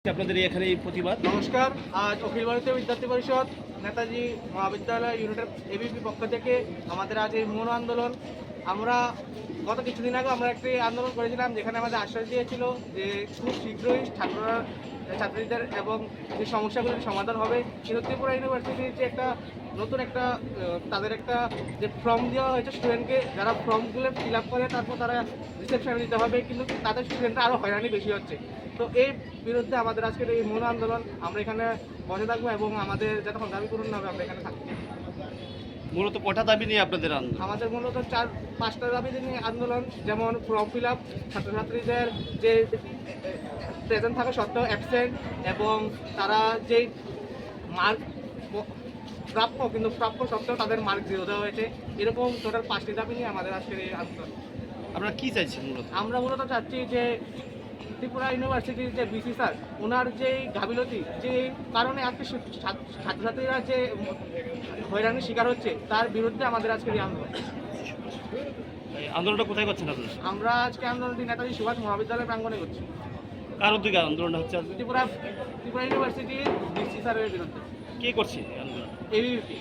আপনাদের এখানে এই প্রতিবাদ। নমস্কার। আজ অখিল ভারতীয় বিদ্যার্থী পরিষদ নেতাজি মহাবিদ্যালয় ইউনিটের এবিপি পক্ষ থেকে আমাদের আজ এই মৌন আন্দোলন। আমরা গত কিছুদিন আগে আমরা একটি আন্দোলন করেছিলাম, যেখানে আমাদের আশ্বাস দিয়েছিল যে খুব শীঘ্রই ছাত্রীদের এবং যে সমস্যাগুলির সমাধান হবে। কিন্তু ত্রিপুরা ইউনিভার্সিটির যে একটা নতুন একটা তাদের একটা যে ফর্ম দেওয়া হয়েছে স্টুডেন্টকে, যারা ফর্মগুলো ফিল আপ করে তারপর তারা রিসেপশনে দিতে হবে, কিন্তু তাদের স্টুডেন্টরা আরও হয়রানি বেশি হচ্ছে। তো এই বিরুদ্ধে আমাদের আজকের এই মৌন আন্দোলন। আমরা এখানে বসে থাকবো এবং আমাদের যতক্ষণ দাবি পূরণ হবে আমরা এখানে থাকবো। মূলত কটা দাবি নিয়ে আপনাদের আন্দোলন? আমাদের মূলত 4-5টা দাবি নিয়ে আন্দোলন, যেমন ফর্ম ফিল আপ, ছাত্রছাত্রীদের যে প্রেজেন্ট থাকা সত্ত্বেও অ্যাবসেন্ট, এবং তারা যেই মার্ক প্রাপ্য কিন্তু প্রাপ্য সত্ত্বেও তাদের মার্ক 0 দেওয়া হয়েছে। এরকম টোটাল 5টি দাবি নিয়ে আমাদের আজকের এই আন্দোলন। আপনারা কি চাইছেন মূলত? আমরা মূলত চাচ্ছি যে ত্রিপুরা ইউনিভার্সিটির যে বিসি স্যার, ওনার যেই গাফিলতি, যে কারণে আজকে ছাত্রছাত্রীরা যে হয়রানির শিকার হচ্ছে, তার বিরুদ্ধে আমাদের আজকের এই আন্দোলন। এই আন্দোলনটা কোথায় করছেন আপনারা? আমরা আজকে আন্দোলনটি নেতাজি সুভাষ মহাবিদ্যালয় প্রাঙ্গণে করছি। কার উদ্যোগে আন্দোলনটা হচ্ছে আজকে? ত্রিপুরা ইউনিভার্সিটির বিসি স্যারের বিরুদ্ধে। কে করছে এই আন্দোলন? এবিপি।